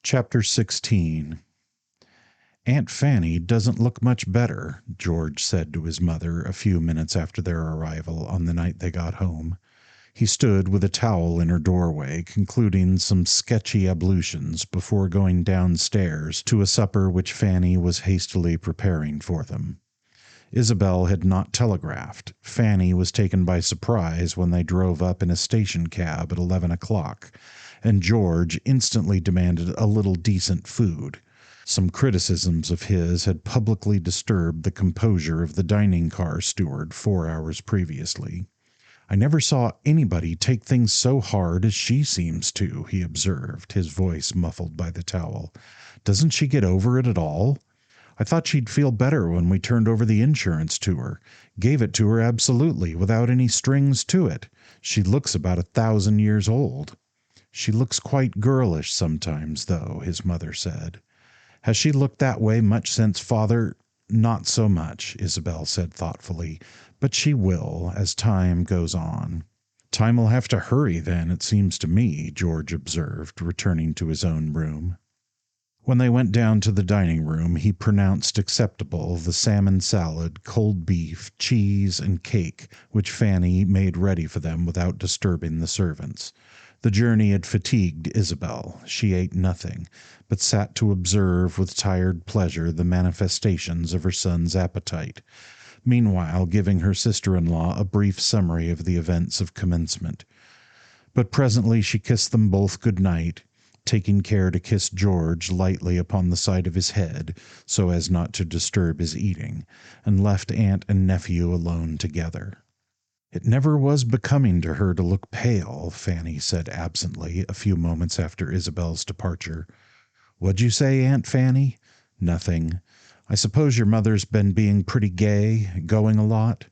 Chapter 16. "Aunt Fanny doesn't look much better," George said to his mother a few minutes after their arrival on the night they got home. He stood with a towel in her doorway, concluding some sketchy ablutions before going downstairs to a supper which Fanny was hastily preparing for them. Isabel had not telegraphed. Fanny was taken by surprise when they drove up in a station cab at 11 o'clock, and George instantly demanded a little decent food. Some criticisms of his had publicly disturbed the composure of the dining car steward 4 hours previously. "I never saw anybody take things so hard as she seems to," he observed, his voice muffled by the towel. "Doesn't she get over it at all? I thought she'd feel better when we turned over the insurance to her. Gave it to her absolutely, without any strings to it. She looks about 1,000 years old." "She looks quite girlish sometimes, though," his mother said. "Has she looked that way much since father—" "Not so much," Isabel said thoughtfully, "but she will, as time goes on." "Time'll have to hurry then, it seems to me," George observed, returning to his own room. When they went down to the dining room, he pronounced acceptable the salmon salad, cold beef, cheese, and cake which Fanny made ready for them without disturbing the servants. The journey had fatigued Isabel. She ate nothing, but sat to observe with tired pleasure the manifestations of her son's appetite, meanwhile giving her sister-in-law a brief summary of the events of commencement. But presently she kissed them both good night, taking care to kiss George lightly upon the side of his head, so as not to disturb his eating, and left aunt and nephew alone together. "It never was becoming to her to look pale," Fanny said absently a few moments after Isabel's departure. "What'd you say, Aunt Fanny?" "Nothing. I suppose your mother's been being pretty gay, going a lot?"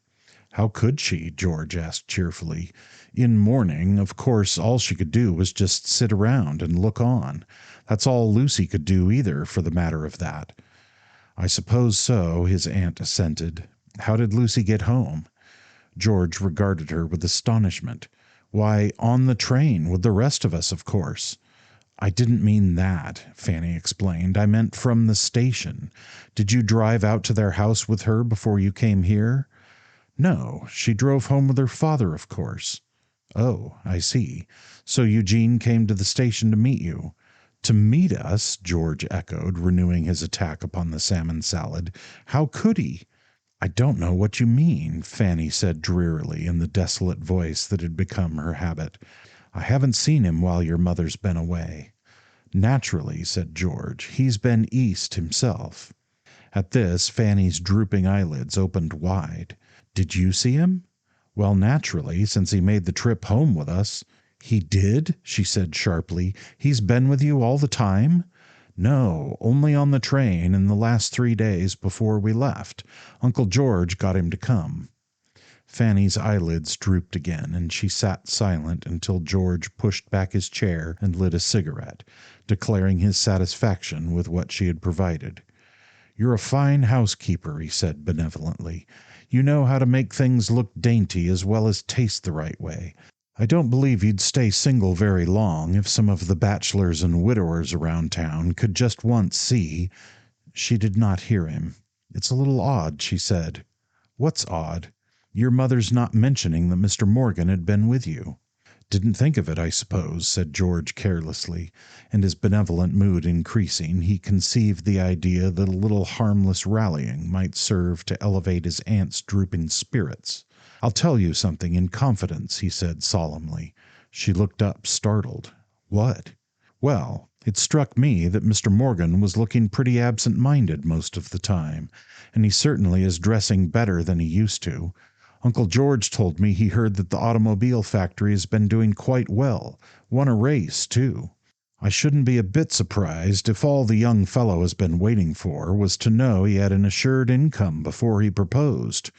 "How could she?" George asked cheerfully. "In mourning, of course all she could do was just sit around and look on. That's all Lucy could do either, for the matter of that." "I suppose so," his aunt assented. "How did Lucy get home?" George regarded her with astonishment. "Why, on the train, with the rest of us, of course." "I didn't mean that," Fanny explained. "I meant from the station. Did you drive out to their house with her before you came here?" "No, she drove home with her father, of course." "Oh, I see. So Eugene came to the station to meet you." "To meet us?" George echoed, renewing his attack upon the salmon salad. "How could he?" "I don't know what you mean," Fanny said drearily in the desolate voice that had become her habit. "I haven't seen him while your mother's been away." "Naturally," said George. "He's been East himself." At this, Fanny's drooping eyelids opened wide. "Did you see him?" "Well, naturally, since he made the trip home with us." "He did?" she said sharply. "He's been with you all the time?" "No, only on the train in the last 3 days before we left. Uncle George got him to come." Fanny's eyelids drooped again, and she sat silent until George pushed back his chair and lit a cigarette, declaring his satisfaction with what she had provided. "You're a fine housekeeper," he said benevolently. "You know how to make things look dainty as well as taste the right way. I don't believe you'd stay single very long if some of the bachelors and widowers around town could just once see—" She did not hear him. "It's a little odd," she said. "What's odd?" "Your mother's not mentioning that Mr. Morgan had been with you." "Didn't think of it, I suppose," said George carelessly, and his benevolent mood increasing, he conceived the idea that a little harmless rallying might serve to elevate his aunt's drooping spirits. "I'll tell you something in confidence," he said solemnly. She looked up, startled. "What?" "Well, it struck me that Mr. Morgan was looking pretty absent-minded most of the time, and he certainly is dressing better than he used to. Uncle George told me he heard that the automobile factory has been doing quite well, won a race, too. I shouldn't be a bit surprised if all the young fellow has been waiting for was to know he had an assured income before he proposed."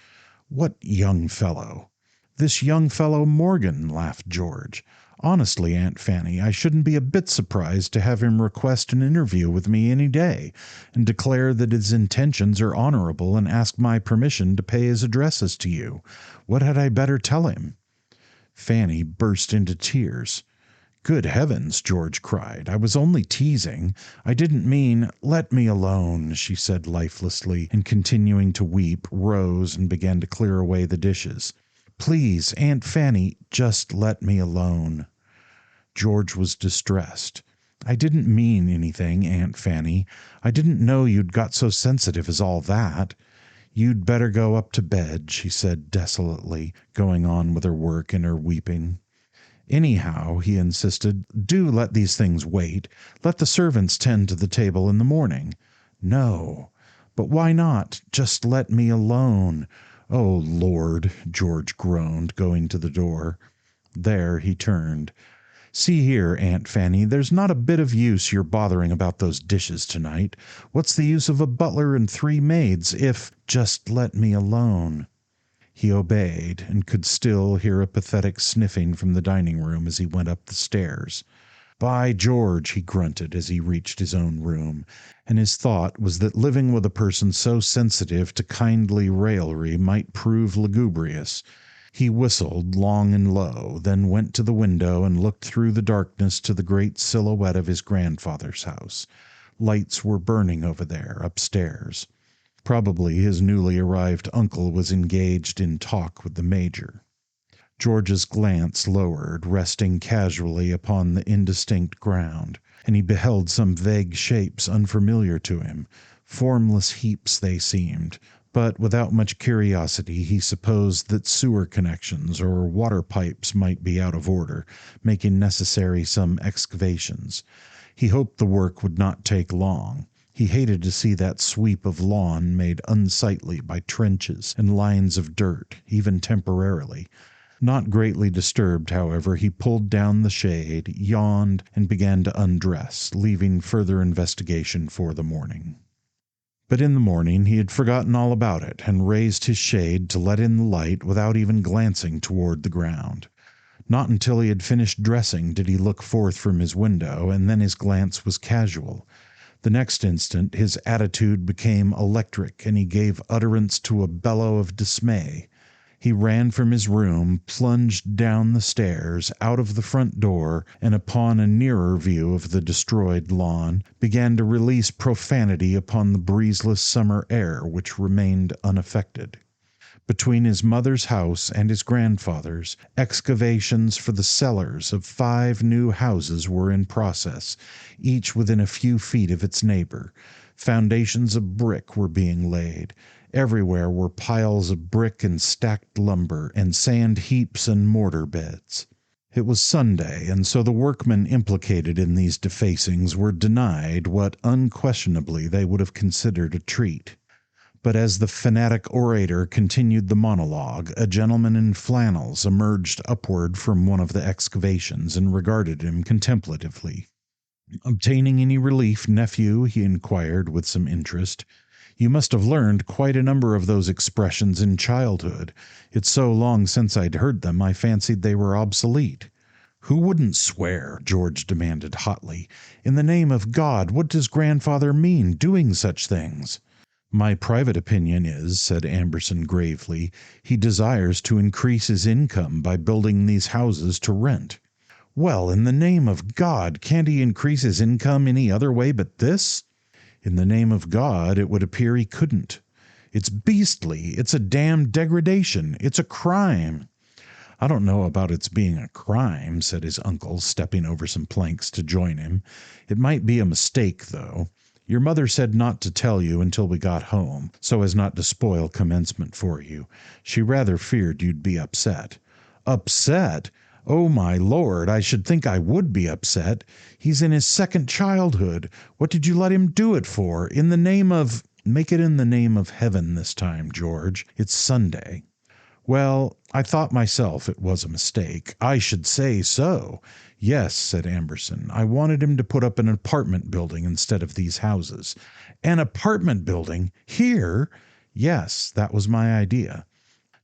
"What young fellow?" "This young fellow Morgan," laughed George. "Honestly, Aunt Fanny, I shouldn't be a bit surprised to have him request an interview with me any day, and declare that his intentions are honorable and ask my permission to pay his addresses to you. What had I better tell him?" Fanny burst into tears. "Good heavens," George cried. "I was only teasing. I didn't mean—" "Let me alone," she said lifelessly, and continuing to weep, rose and began to clear away the dishes. "Please, Aunt Fanny, just let me alone." George was distressed. "I didn't mean anything, Aunt Fanny. I didn't know you'd got so sensitive as all that." "You'd better go up to bed," she said desolately, going on with her work and her weeping. "Anyhow," he insisted, "do let these things wait. Let the servants tend to the table in the morning." "No." "But why not? Just let me alone." "Oh, Lord!" George groaned, going to the door. There he turned. "See here, Aunt Fanny, there's not a bit of use your bothering about those dishes tonight. What's the use of a butler and 3 maids if— just let me alone." He obeyed, and could still hear a pathetic sniffing from the dining room as he went up the stairs. "By George!" he grunted as he reached his own room, and his thought was that living with a person so sensitive to kindly raillery might prove lugubrious. He whistled long and low, then went to the window and looked through the darkness to the great silhouette of his grandfather's house. Lights were burning over there, upstairs. Probably his newly arrived uncle was engaged in talk with the major. George's glance lowered, resting casually upon the indistinct ground, and he beheld some vague shapes unfamiliar to him. Formless heaps they seemed, but without much curiosity he supposed that sewer connections or water pipes might be out of order, making necessary some excavations. He hoped the work would not take long. He hated to see that sweep of lawn made unsightly by trenches and lines of dirt, even temporarily. Not greatly disturbed, however, he pulled down the shade, yawned, and began to undress, leaving further investigation for the morning. But in the morning he had forgotten all about it, and raised his shade to let in the light without even glancing toward the ground. Not until he had finished dressing did he look forth from his window, and then his glance was casual. The next instant his attitude became electric, and he gave utterance to a bellow of dismay. He ran from his room, plunged down the stairs, out of the front door, and upon a nearer view of the destroyed lawn, began to release profanity upon the breezeless summer air which remained unaffected. Between his mother's house and his grandfather's, excavations for the cellars of 5 new houses were in process, each within a few feet of its neighbor. Foundations of brick were being laid. Everywhere were piles of brick and stacked lumber, and sand heaps and mortar beds. It was Sunday, and so the workmen implicated in these defacings were denied what unquestionably they would have considered a treat. But as the fanatic orator continued the monologue, a gentleman in flannels emerged upward from one of the excavations and regarded him contemplatively. "Obtaining any relief, nephew?" he inquired with some interest. "You must have learned quite a number of those expressions in childhood. It's so long since I'd heard them, I fancied they were obsolete." "Who wouldn't swear?" George demanded hotly. "In the name of God, what does grandfather mean, doing such things?" "My private opinion is," said Amberson gravely, "he desires to increase his income by building these houses to rent." "Well, in the name of God, can't he increase his income any other way but this?" "In the name of God, it would appear he couldn't." "It's beastly. It's a damned degradation. It's a crime." "I don't know about its being a crime," said his uncle, stepping over some planks to join him. "It might be a mistake, though. Your mother said not to tell you until we got home, so as not to spoil commencement for you. She rather feared you'd be upset." "Upset? Oh, my Lord, I should think I would be upset. He's in his second childhood. What did you let him do it for? In the name of— "Make it in the name of heaven this time, George. It's Sunday." "Well, I thought myself it was a mistake." "I should say so." "Yes," said Amberson. "I wanted him to put up an apartment building instead of these houses." "An apartment building? Here?" "Yes, that was my idea."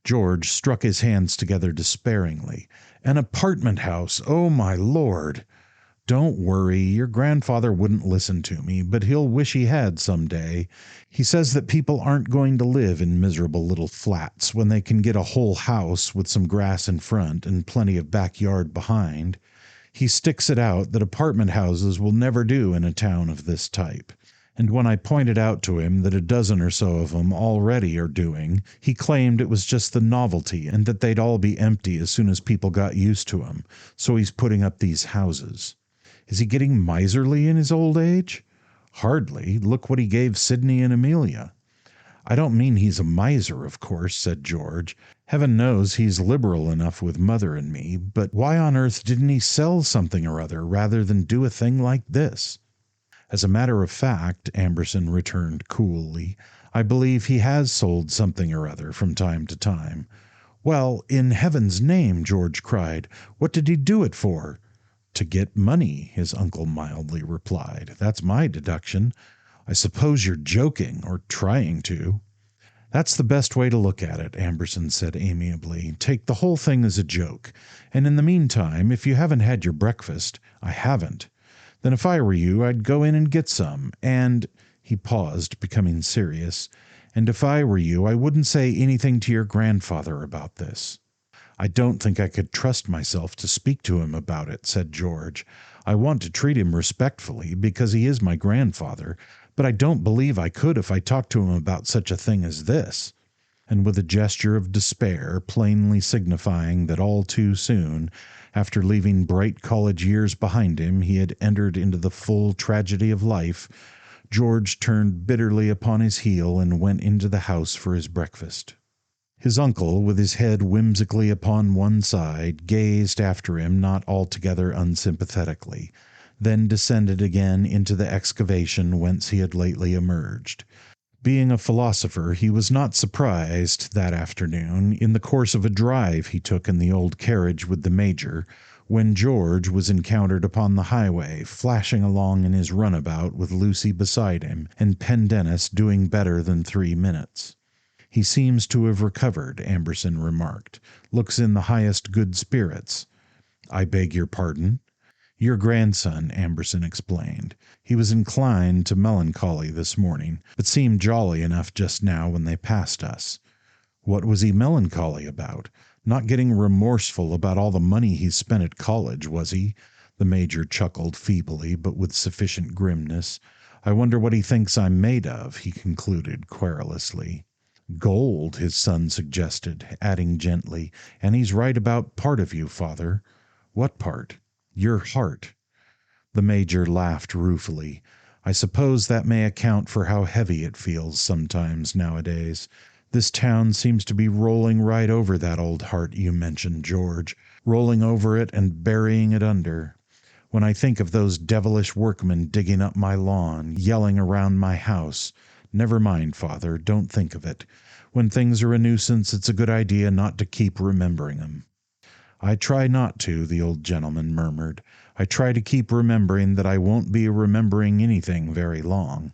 George struck his hands together despairingly. "An apartment house! Oh, my Lord!" "Don't worry. Your grandfather wouldn't listen to me, but he'll wish he had some day. He says that people aren't going to live in miserable little flats when they can get a whole house with some grass in front and plenty of backyard behind. He sticks it out that apartment houses will never do in a town of this type. And when I pointed out to him that a dozen or so of 'em already are doing, he claimed it was just the novelty and that they'd all be empty as soon as people got used to 'em, so he's putting up these houses. Is he getting miserly in his old age? Hardly. Look what he gave Sidney and Amelia. I don't mean he's a miser, of course, said George. Heaven knows he's liberal enough with Mother and me, but why on earth didn't he sell something or other rather than do a thing like this? As a matter of fact, Amberson returned coolly, I believe he has sold something or other from time to time. Well, in heaven's name, George cried, what did he do it for? To get money, his uncle mildly replied. That's my deduction. I suppose you're joking, or trying to. That's the best way to look at it, Amberson said amiably. Take the whole thing as a joke. And in the meantime, if you haven't had your breakfast, I haven't. Then if I were you, I'd go in and get some. And, he paused, becoming serious, and if I were you, I wouldn't say anything to your grandfather about this. I don't think I could trust myself to speak to him about it, said George. I want to treat him respectfully, because he is my grandfather, but I don't believe I could if I talked to him about such a thing as this. And with a gesture of despair, plainly signifying that all too soon, after leaving bright college years behind him, he had entered into the full tragedy of life, George turned bitterly upon his heel and went into the house for his breakfast. His uncle, with his head whimsically upon one side, gazed after him not altogether unsympathetically, then descended again into the excavation whence he had lately emerged. Being a philosopher, he was not surprised, that afternoon, in the course of a drive he took in the old carriage with the Major, when George was encountered upon the highway, flashing along in his runabout with Lucy beside him, and Pendennis doing better than 3 minutes. He seems to have recovered, Amberson remarked. Looks in the highest good spirits. I beg your pardon? Your grandson, Amberson explained. He was inclined to melancholy this morning, but seemed jolly enough just now when they passed us. What was he melancholy about? Not getting remorseful about all the money he spent at college, was he? The Major chuckled feebly, but with sufficient grimness. I wonder what he thinks I'm made of, he concluded querulously. Gold, his son suggested, adding gently, and he's right about part of you, father. What part? Your heart. The Major laughed ruefully. I suppose that may account for how heavy it feels sometimes nowadays. This town seems to be rolling right over that old heart you mentioned, George, rolling over it and burying it under. When I think of those devilish workmen digging up my lawn, yelling around my house, never mind, father, don't think of it. When things are a nuisance, it's a good idea not to keep remembering them. I try not to, the old gentleman murmured. I try to keep remembering that I won't be remembering anything very long.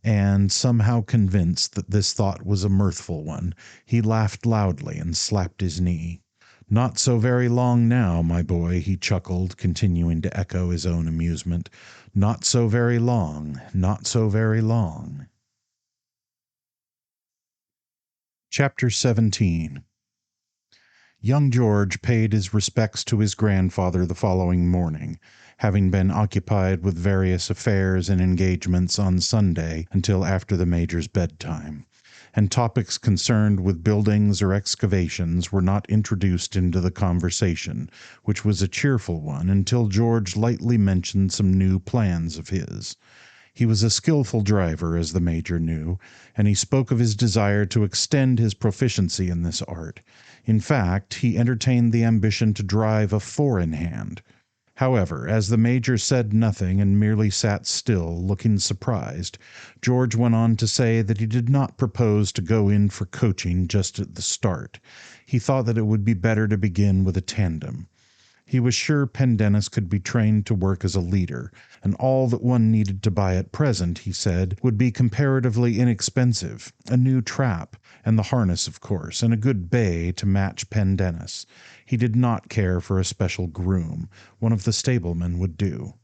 And, somehow convinced that this thought was a mirthful one, he laughed loudly and slapped his knee. Not so very long now, my boy, he chuckled, continuing to echo his own amusement. Not so very long, not so very long. Chapter 17. Young George paid his respects to his grandfather the following morning, having been occupied with various affairs and engagements on Sunday until after the Major's bedtime, and topics concerned with buildings or excavations were not introduced into the conversation, which was a cheerful one until George lightly mentioned some new plans of his. He was a skillful driver, as the Major knew, and he spoke of his desire to extend his proficiency in this art. In fact, he entertained the ambition to drive a four-in-hand. However, as the Major said nothing and merely sat still, looking surprised, George went on to say that he did not propose to go in for coaching just at the start. He thought that it would be better to begin with a tandem. He was sure Pendennis could be trained to work as a leader, and all that one needed to buy at present, he said, would be comparatively inexpensive, a new trap, and the harness, of course, and a good bay to match Pendennis. He did not care for a special groom. One of the stablemen would do.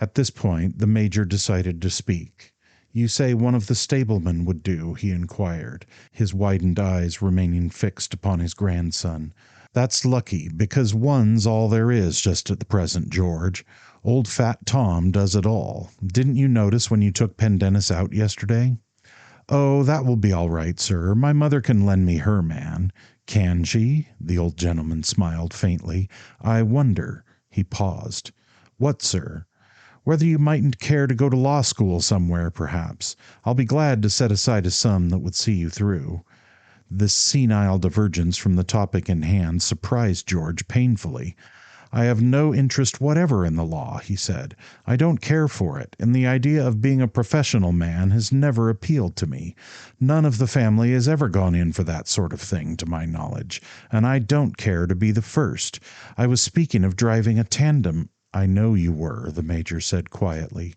At this point the Major decided to speak. You say one of the stablemen would do, he inquired, his widened eyes remaining fixed upon his grandson. That's lucky, because one's all there is just at the present, George. Old Fat Tom does it all. Didn't you notice when you took Pendennis out yesterday? Oh, that will be all right, sir. My mother can lend me her man. Can she? The old gentleman smiled faintly. I wonder. He paused. What, sir? Whether you mightn't care to go to law school somewhere, perhaps. I'll be glad to set aside a sum that would see you through. This senile divergence from the topic in hand surprised George painfully. I have no interest whatever in the law, he said. I don't care for it, and the idea of being a professional man has never appealed to me. None of the family has ever gone in for that sort of thing, to my knowledge, and I don't care to be the first. I was speaking of driving a tandem. I know you were, the major said quietly.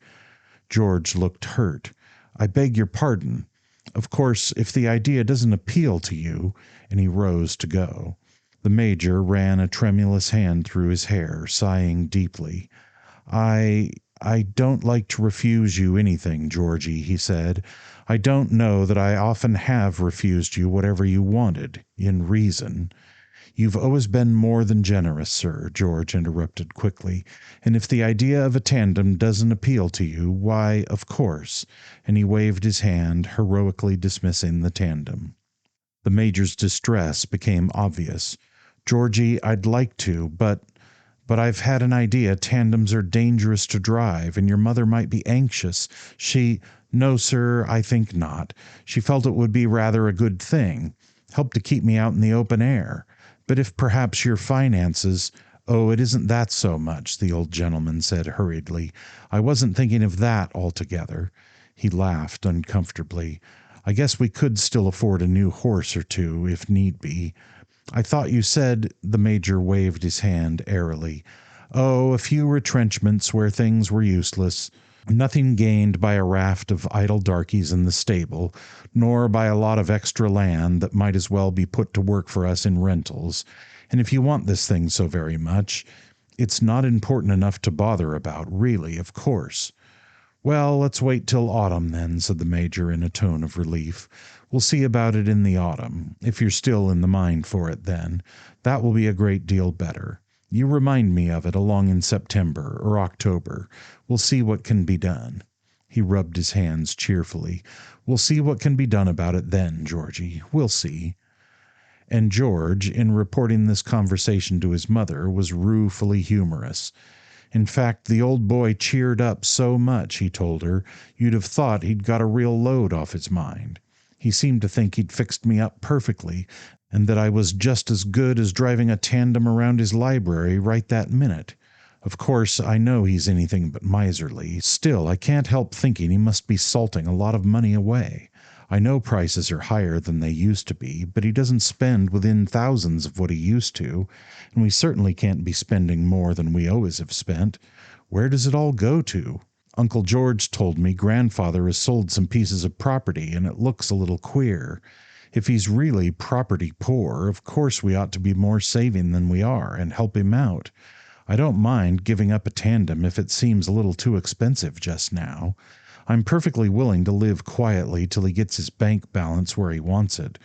George looked hurt. I beg your pardon. Of course, if the idea doesn't appeal to you, and he rose to go. The major ran a tremulous hand through his hair, sighing deeply. I don't like to refuse you anything, Georgie, he said. I don't know that I often have refused you whatever you wanted, in reason. You've always been more than generous, sir, George interrupted quickly, and if the idea of a tandem doesn't appeal to you, why, of course, and he waved his hand, heroically dismissing the tandem. The major's distress became obvious. Georgie, I'd like to, but I've had an idea tandems are dangerous to drive, and your mother might be anxious. No, sir, I think not. She felt it would be rather a good thing, help to keep me out in the open air. But if perhaps your finances— Oh, it isn't that so much, the old gentleman said hurriedly. I wasn't thinking of that altogether. He laughed uncomfortably. I guess we could still afford a new horse or two, if need be. I thought you said— The major waved his hand airily. Oh, a few retrenchments where things were useless. Nothing gained by a raft of idle darkies in the stable, nor by a lot of extra land that might as well be put to work for us in rentals. And if you want this thing so very much, it's not important enough to bother about, really, of course. Well, let's wait till autumn, then, said the major in a tone of relief. We'll see about it in the autumn, if you're still in the mind for it then. That will be a great deal better. You remind me of it along in September or October. We'll see what can be done. He rubbed his hands cheerfully. We'll see what can be done about it then, Georgie. We'll see. And George, in reporting this conversation to his mother, was ruefully humorous. In fact, the old boy cheered up so much, he told her, you'd have thought he'd got a real load off his mind. He seemed to think he'd fixed me up perfectly, and that I was just as good as driving a tandem around his library right that minute. Of course, I know he's anything but miserly. Still, I can't help thinking he must be salting a lot of money away. I know prices are higher than they used to be, but he doesn't spend within thousands of what he used to, and we certainly can't be spending more than we always have spent. Where does it all go to? Uncle George told me grandfather has sold some pieces of property, and it looks a little queer. If he's really property poor, of course we ought to be more saving than we are, and help him out. I don't mind giving up a tandem if it seems a little too expensive just now. I'm perfectly willing to live quietly till he gets his bank balance where he wants it.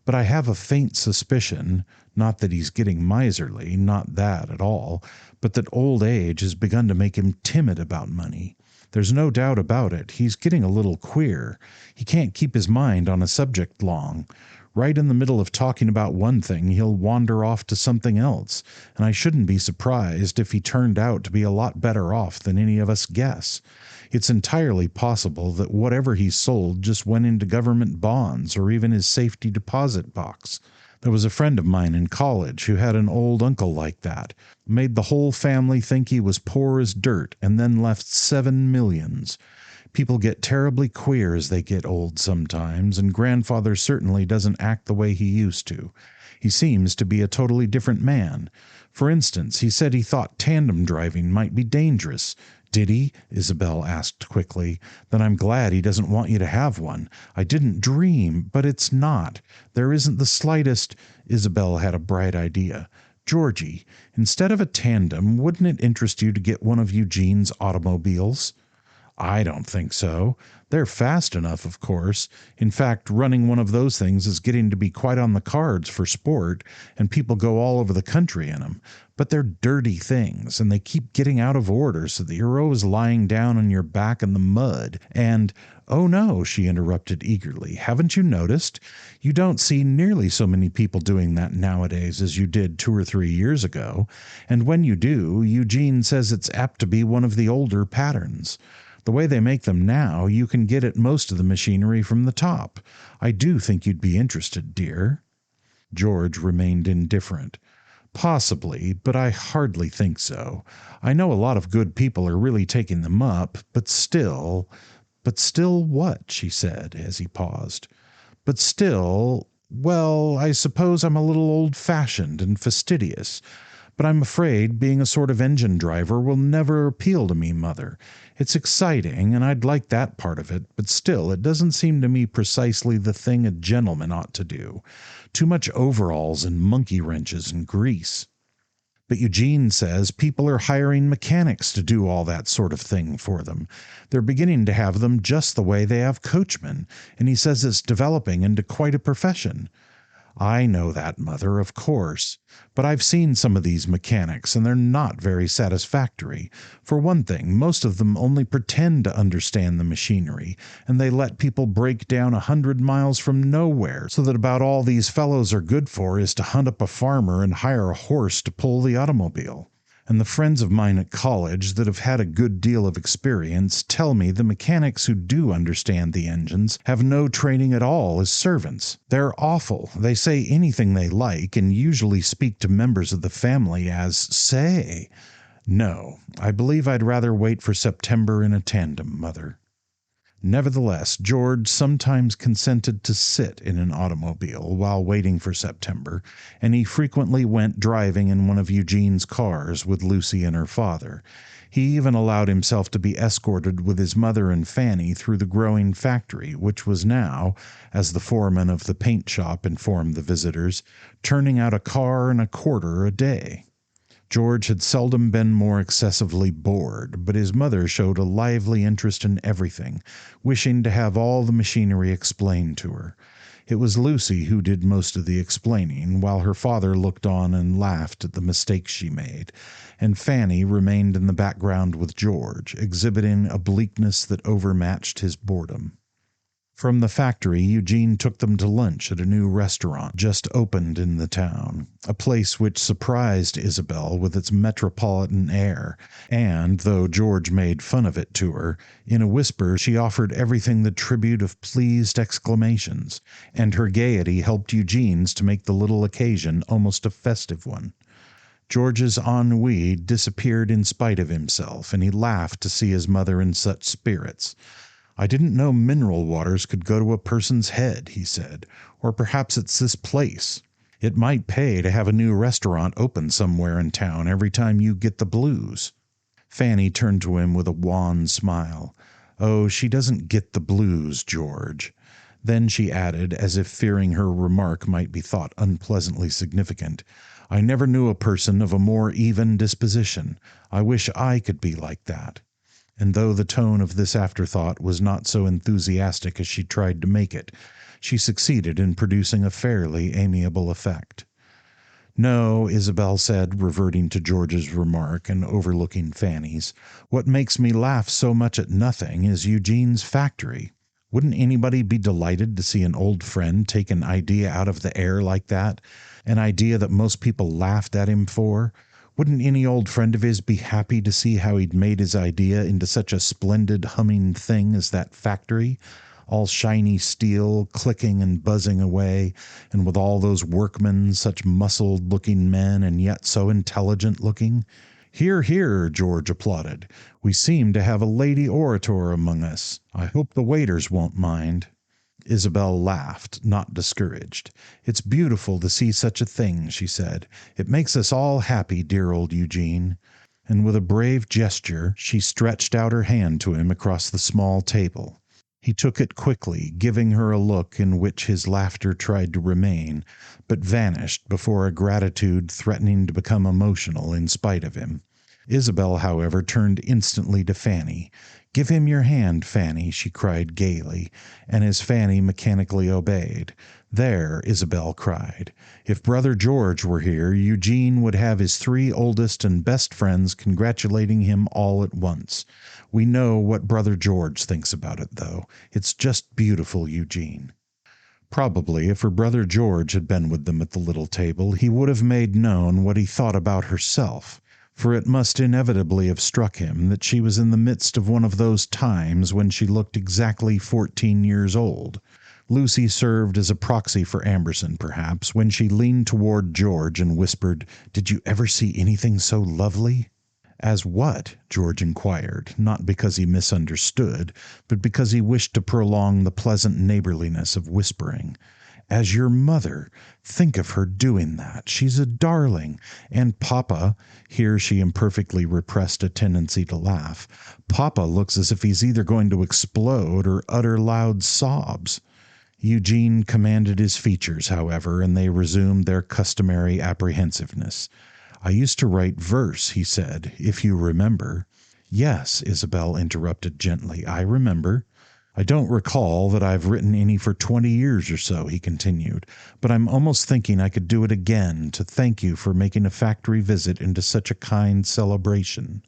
But I have a faint suspicion, not that he's getting miserly, not that at all, but that old age has begun to make him timid about money. There's no doubt about it. He's getting a little queer. He can't keep his mind on a subject long. Right in the middle of talking about one thing, he'll wander off to something else, and I shouldn't be surprised if he turned out to be a lot better off than any of us guess. It's entirely possible that whatever he sold just went into government bonds or even his safety deposit box. There was a friend of mine in college who had an old uncle like that, made the whole family think he was poor as dirt, and then left 7 millions. People get terribly queer as they get old sometimes, and grandfather certainly doesn't act the way he used to. He seems to be a totally different man. For instance, he said he thought tandem driving might be dangerous. Did he? Isabel asked quickly. Then I'm glad he doesn't want you to have one. I didn't dream, but it's not. There isn't the slightest— Isabel had a bright idea. Georgie, instead of a tandem, wouldn't it interest you to get one of Eugene's automobiles? I don't think so. They're fast enough, of course. In fact, running one of those things is getting to be quite on the cards for sport, and people go all over the country in them. But they're dirty things, and they keep getting out of order so that you're always lying down on your back in the mud. And, oh no, she interrupted eagerly. Haven't you noticed? You don't see nearly so many people doing that nowadays as you did 2 or 3 years ago. And when you do, Eugene says it's apt to be one of the older patterns. The way they make them now, you can get at most of the machinery from the top. I do think you'd be interested, dear. George remained indifferent. Possibly, but I hardly think so. I know a lot of good people are really taking them up, but still. But still what? She said, as he paused. But still, well, I suppose I'm a little old-fashioned and fastidious. But I'm afraid being a sort of engine driver will never appeal to me, Mother. It's exciting, and I'd like that part of it, but still, it doesn't seem to me precisely the thing a gentleman ought to do. Too much overalls and monkey wrenches and grease. But Eugene says people are hiring mechanics to do all that sort of thing for them. They're beginning to have them just the way they have coachmen, and he says it's developing into quite a profession. I know that, Mother, of course. But I've seen some of these mechanics, and they're not very satisfactory. For one thing, most of them only pretend to understand the machinery, and they let people break down 100 miles from nowhere, so that about all these fellows are good for is to hunt up a farmer and hire a horse to pull the automobile. And the friends of mine at college that have had a good deal of experience tell me the mechanics who do understand the engines have no training at all as servants. They're awful. They say anything they like, and usually speak to members of the family as say. No, I believe I'd rather wait for September in a tandem, Mother. Nevertheless, George sometimes consented to sit in an automobile while waiting for September, and he frequently went driving in one of Eugene's cars with Lucy and her father. He even allowed himself to be escorted with his mother and Fanny through the growing factory, which was now, as the foreman of the paint shop informed the visitors, turning out a car and a quarter a day. George had seldom been more excessively bored, but his mother showed a lively interest in everything, wishing to have all the machinery explained to her. It was Lucy who did most of the explaining, while her father looked on and laughed at the mistakes she made, and Fanny remained in the background with George, exhibiting a bleakness that overmatched his boredom. From the factory, Eugene took them to lunch at a new restaurant just opened in the town, a place which surprised Isabel with its metropolitan air, and, though George made fun of it to her, in a whisper she offered everything the tribute of pleased exclamations, and her gaiety helped Eugene's to make the little occasion almost a festive one. George's ennui disappeared in spite of himself, and he laughed to see his mother in such spirits. I didn't know mineral waters could go to a person's head, he said. Or perhaps it's this place. It might pay to have a new restaurant open somewhere in town every time you get the blues. Fanny turned to him with a wan smile. Oh, she doesn't get the blues, George. Then she added, as if fearing her remark might be thought unpleasantly significant, I never knew a person of a more even disposition. I wish I could be like that. And though the tone of this afterthought was not so enthusiastic as she tried to make it, she succeeded in producing a fairly amiable effect. No, Isabel said, reverting to George's remark and overlooking Fanny's, what makes me laugh so much at nothing is Eugene's factory. Wouldn't anybody be delighted to see an old friend take an idea out of the air like that, an idea that most people laughed at him for? Wouldn't any old friend of his be happy to see how he'd made his idea into such a splendid humming thing as that factory, all shiny steel, clicking and buzzing away, and with all those workmen, such muscled-looking men, and yet so intelligent-looking? Hear, hear, George applauded. We seem to have a lady orator among us. I hope the waiters won't mind. Isabel laughed, not discouraged. It's beautiful to see such a thing, she said. It makes us all happy, dear old Eugene. And with a brave gesture, she stretched out her hand to him across the small table. He took it quickly, giving her a look in which his laughter tried to remain, but vanished before a gratitude threatening to become emotional in spite of him. Isabel, however, turned instantly to Fanny, "Give him your hand, Fanny," she cried gaily, and as Fanny mechanically obeyed, "There," Isabel cried, "if Brother George were here, Eugene would have his 3 oldest and best friends congratulating him all at once. We know what Brother George thinks about it, though. It's just beautiful, Eugene." Probably, if her brother George had been with them at the little table, he would have made known what he thought about herself, for it must inevitably have struck him that she was in the midst of one of those times when she looked exactly 14 years old. Lucy served as a proxy for Amberson, perhaps, when she leaned toward George and whispered, "Did you ever see anything so lovely?" "As what?" George inquired, not because he misunderstood, but because he wished to prolong the pleasant neighborliness of whispering. "As your mother. Think of her doing that. She's a darling. And Papa," here she imperfectly repressed a tendency to laugh, "Papa looks as if he's either going to explode or utter loud sobs." Eugene commanded his features, however, and they resumed their customary apprehensiveness. "I used to write verse," he said, "if you remember." "Yes," Isabel interrupted gently, "I remember." "I don't recall that I've written any for 20 years or so," he continued, "but I'm almost thinking I could do it again to thank you for making a factory visit into such a kind celebration."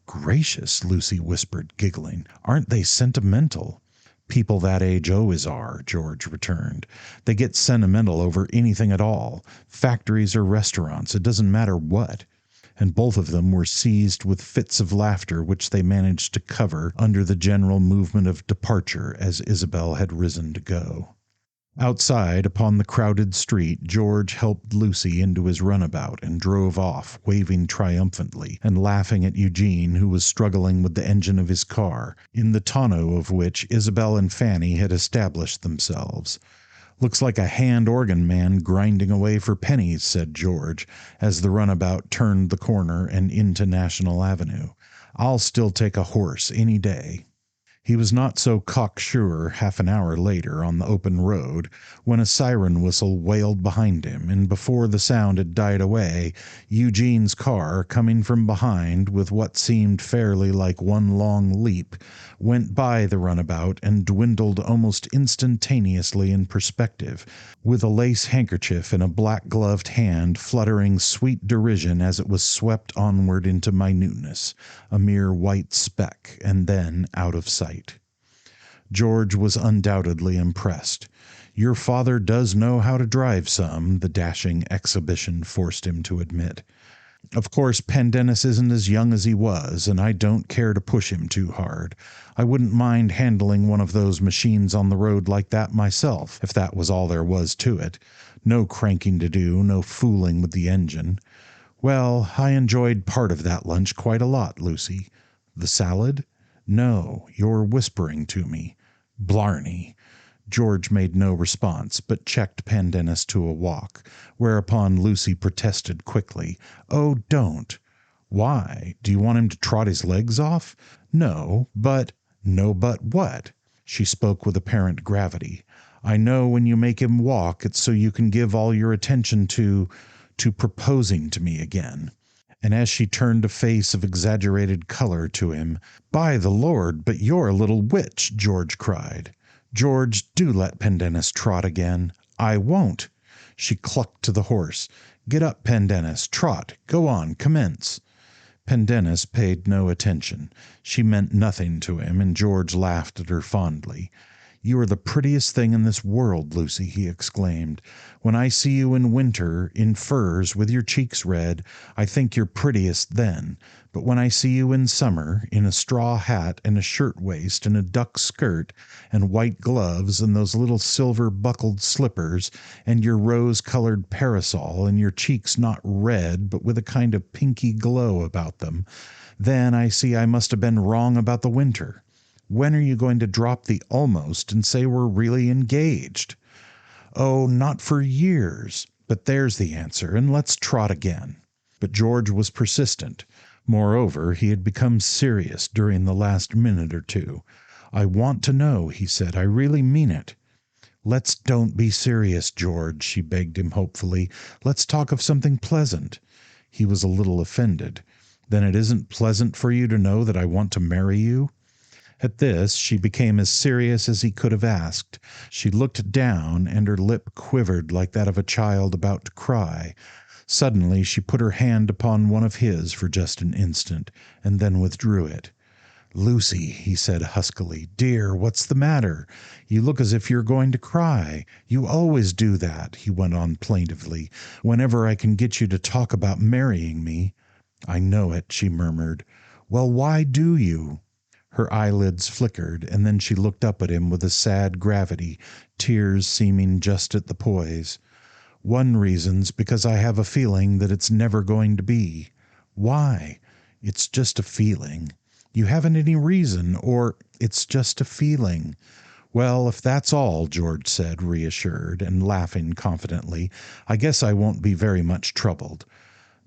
"Gracious," Lucy whispered, giggling, "aren't they sentimental?" "People that age always are," George returned. "They get sentimental over anything at all, factories or restaurants, it doesn't matter what." And both of them were seized with fits of laughter which they managed to cover under the general movement of departure as Isabel had risen to go. Outside, upon the crowded street, George helped Lucy into his runabout and drove off, waving triumphantly, and laughing at Eugene, who was struggling with the engine of his car, in the tonneau of which Isabel and Fanny had established themselves. "Looks like a hand organ man grinding away for pennies," said George, as the runabout turned the corner and into National Avenue. "I'll still take a horse any day." He was not so cocksure half an hour later on the open road, when a siren whistle wailed behind him, and before the sound had died away, Eugene's car, coming from behind with what seemed fairly like one long leap, went by the runabout and dwindled almost instantaneously in perspective, with a lace handkerchief in a black-gloved hand fluttering sweet derision as it was swept onward into minuteness, a mere white speck, and then out of sight. George was undoubtedly impressed. "Your father does know how to drive some," the dashing exhibition forced him to admit. "Of course, Pendennis isn't as young as he was, and I don't care to push him too hard. I wouldn't mind handling one of those machines on the road like that myself, if that was all there was to it. No cranking to do, no fooling with the engine. Well, I enjoyed part of that lunch quite a lot, Lucy." "The salad?" "No, your whispering to me." "Blarney!" George made no response, but checked Pendennis to a walk, whereupon Lucy protested quickly, "Oh, don't." "Why? Do you want him to trot his legs off?" "No, but—" "No, but what?" She spoke with apparent gravity. "I know when you make him walk, it's so you can give all your attention to proposing to me again." And as she turned a face of exaggerated color to him, "By the Lord, but you're a little witch!" George cried. "George, do let Pendennis trot again." "I won't." She clucked to the horse. "Get up, Pendennis, trot, go on, commence." Pendennis paid no attention. She meant nothing to him, and George laughed at her fondly. "You are the prettiest thing in this world, Lucy," he exclaimed. "When I see you in winter, in furs, with your cheeks red, I think you're prettiest then. But when I see you in summer, in a straw hat and a shirt-waist and a duck skirt, and white gloves and those little silver-buckled slippers, and your rose-colored parasol, and your cheeks not red but with a kind of pinky glow about them, then I see I must have been wrong about the winter. When are you going to drop the almost and say we're really engaged?" "Oh, not for years. But there's the answer, and let's trot again." But George was persistent. Moreover, he had become serious during the last minute or two. "I want to know," he said. "I really mean it." "Let's don't be serious, George," she begged him hopefully. "Let's talk of something pleasant." He was a little offended. "Then it isn't pleasant for you to know that I want to marry you?" At this, she became as serious as he could have asked. She looked down, and her lip quivered like that of a child about to cry. Suddenly she put her hand upon one of his for just an instant, and then withdrew it. "Lucy," he said huskily, "dear, what's the matter? You look as if you're going to cry. You always do that," he went on plaintively, "whenever I can get you to talk about marrying me." "I know it," she murmured. "Well, why do you?" Her eyelids flickered, and then she looked up at him with a sad gravity, tears seeming just at the poise. "One reason's because I have a feeling that it's never going to be." "Why?" "It's just a feeling." "You haven't any reason, or it's just a feeling." "Well, if that's all," George said, reassured, and laughing confidently, "I guess I won't be very much troubled."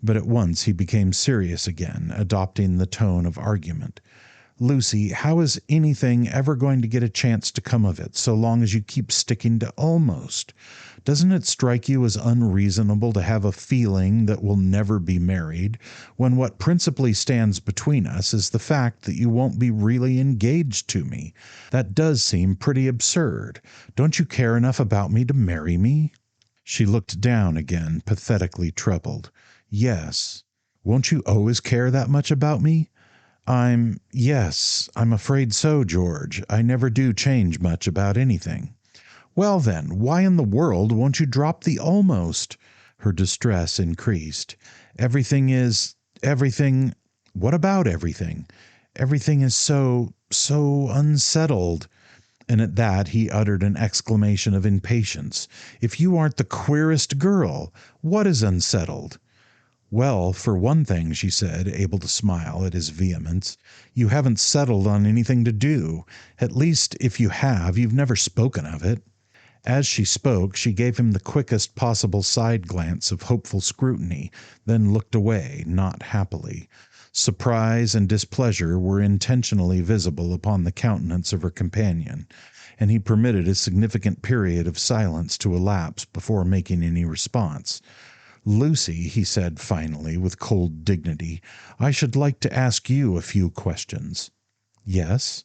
But at once he became serious again, adopting the tone of argument. "Lucy, how is anything ever going to get a chance to come of it, so long as you keep sticking to almost? Doesn't it strike you as unreasonable to have a feeling that we'll never be married, when what principally stands between us is the fact that you won't be really engaged to me? That does seem pretty absurd. Don't you care enough about me to marry me?" She looked down again, pathetically troubled. "Yes." "Won't you always care that much about me?" Yes, I'm afraid so, George. I never do change much about anything." "Well, then, why in the world won't you drop the almost?" Her distress increased. Everything. What about everything?" "Everything is so unsettled." And at that he uttered an exclamation of impatience. "If you aren't the queerest girl! What is unsettled?" "Well, for one thing," she said, able to smile at his vehemence, "you haven't settled on anything to do. At least, if you have, you've never spoken of it." As she spoke, she gave him the quickest possible side glance of hopeful scrutiny, then looked away, not happily. Surprise and displeasure were intentionally visible upon the countenance of her companion, and he permitted a significant period of silence to elapse before making any response. "Lucy," he said finally, with cold dignity, "I should like to ask you a few questions." "Yes?"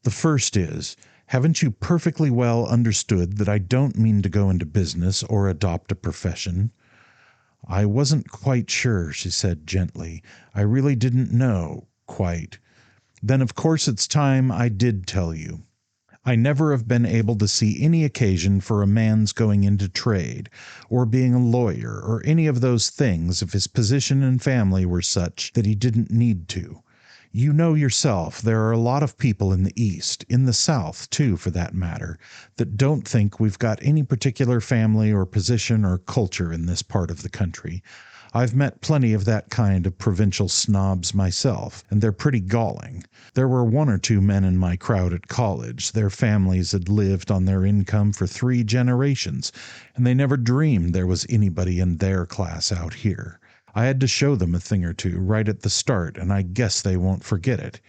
"The first is, haven't you perfectly well understood that I don't mean to go into business or adopt a profession?" "I wasn't quite sure," she said gently. "I really didn't know quite." "Then of course it's time I did tell you. I never have been able to see any occasion for a man's going into trade, or being a lawyer, or any of those things if his position and family were such that he didn't need to. You know yourself there are a lot of people in the East, in the South too for that matter, that don't think we've got any particular family or position or culture in this part of the country. I've met plenty of that kind of provincial snobs myself, and they're pretty galling. There were one or two men in my crowd at college. Their families had lived on their income for 3 generations, and they never dreamed there was anybody in their class out here. I had to show them a thing or two right at the start, and I guess they won't forget it.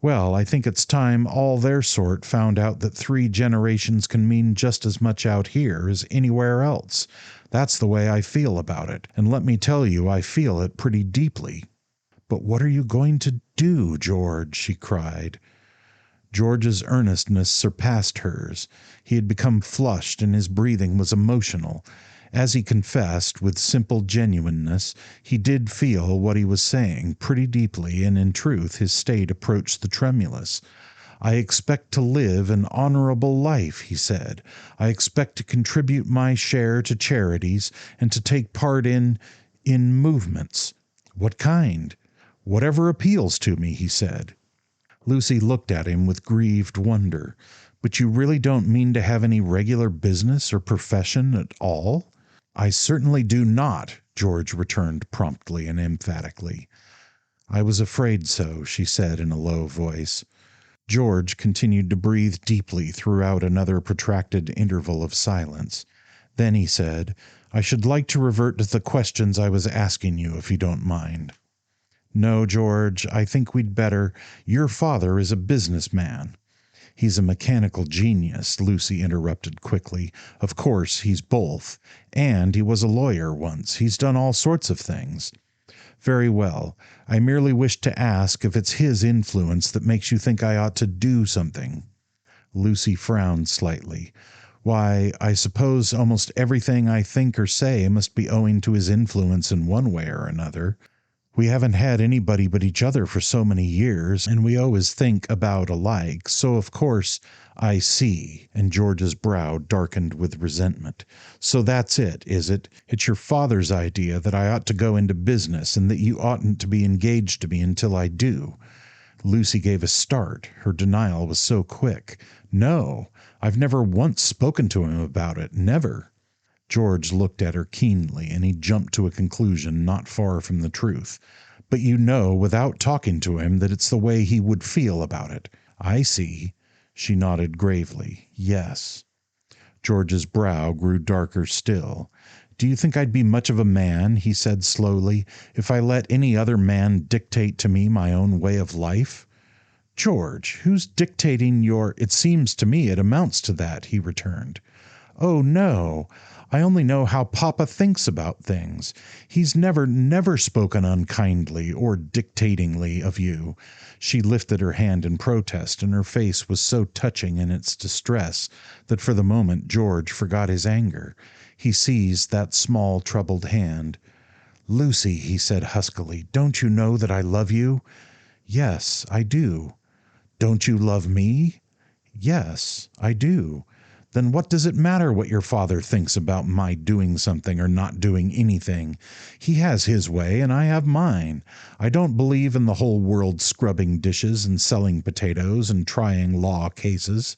Well, I think it's time all their sort found out that 3 generations can mean just as much out here as anywhere else. That's the way I feel about it, and let me tell you I feel it pretty deeply." "But what are you going to do, George?" she cried. George's earnestness surpassed hers. He had become flushed, and his breathing was emotional. As he confessed, with simple genuineness, he did feel what he was saying pretty deeply, and in truth his state approached the tremulous. "I expect to live an honorable life," he said. "I expect to contribute my share to charities, and to take part in movements." "What kind?" "Whatever appeals to me," he said. Lucy looked at him with grieved wonder. "But you really don't mean to have any regular business or profession at all?" "I certainly do not," George returned promptly and emphatically. "I was afraid so," she said in a low voice. George continued to breathe deeply throughout another protracted interval of silence. Then he said, "I should like to revert to the questions I was asking you, if you don't mind." "No, George, I think we'd better. Your father is a business man." "He's a mechanical genius," Lucy interrupted quickly. "Of course, he's both. And he was a lawyer once. He's done all sorts of things." Very well. I merely wish to ask if it's his influence that makes you think I ought to do something. Lucy frowned slightly. Why, I suppose almost everything I think or say must be owing to his influence in one way or another. We haven't had anybody but each other for so many years, and we always think about alike, so of course I see. And George's brow darkened with resentment. So that's it, is it? It's your father's idea that I ought to go into business, and that you oughtn't to be engaged to me until I do. Lucy gave a start. Her denial was so quick. No, I've never once spoken to him about it. Never. George looked at her keenly, and he jumped to a conclusion not far from the truth. But you know, without talking to him, that it's the way he would feel about it. I see. She nodded gravely. Yes. George's brow grew darker still. Do you think I'd be much of a man, he said slowly, if I let any other man dictate to me my own way of life? George, who's dictating your— It seems to me it amounts to that, he returned. Oh, no. I only know how Papa thinks about things. He's never spoken unkindly or dictatingly of you. She lifted her hand in protest, and her face was so touching in its distress that for the moment George forgot his anger. He seized that small, troubled hand. Lucy, he said huskily, don't you know that I love you? Yes, I do. Don't you love me? Yes, I do. Then what does it matter what your father thinks about my doing something or not doing anything? He has his way, and I have mine. I don't believe in the whole world scrubbing dishes and selling potatoes and trying law cases.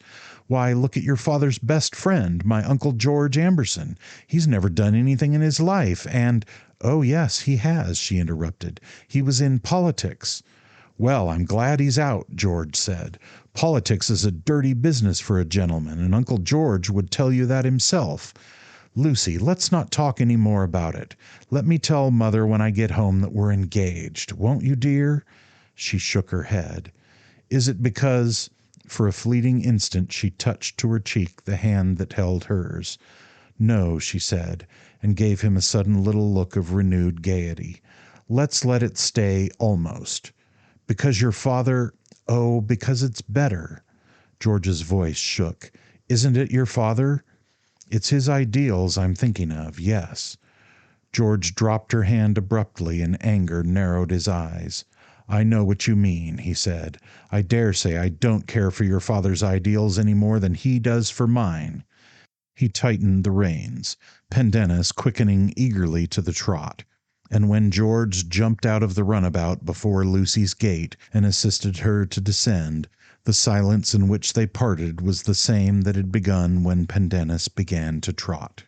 Why, look at your father's best friend, my Uncle George Amberson. He's never done anything in his life, and— Oh, yes, he has, she interrupted. He was in politics. Well, I'm glad he's out, George said. Politics is a dirty business for a gentleman, and Uncle George would tell you that himself. Lucy, let's not talk any more about it. Let me tell Mother when I get home that we're engaged. Won't you, dear? She shook her head. Is it because— For a fleeting instant she touched to her cheek the hand that held hers. No, she said, and gave him a sudden little look of renewed gaiety. Let's let it stay almost. Because your father— Oh, because it's better. George's voice shook. Isn't it your father? It's his ideals I'm thinking of, yes. George dropped her hand abruptly, and anger narrowed his eyes. I know what you mean, he said. I dare say I don't care for your father's ideals any more than he does for mine. He tightened the reins, Pendennis quickening eagerly to the trot. And when George jumped out of the runabout before Lucy's gate and assisted her to descend, the silence in which they parted was the same that had begun when Pendennis began to trot.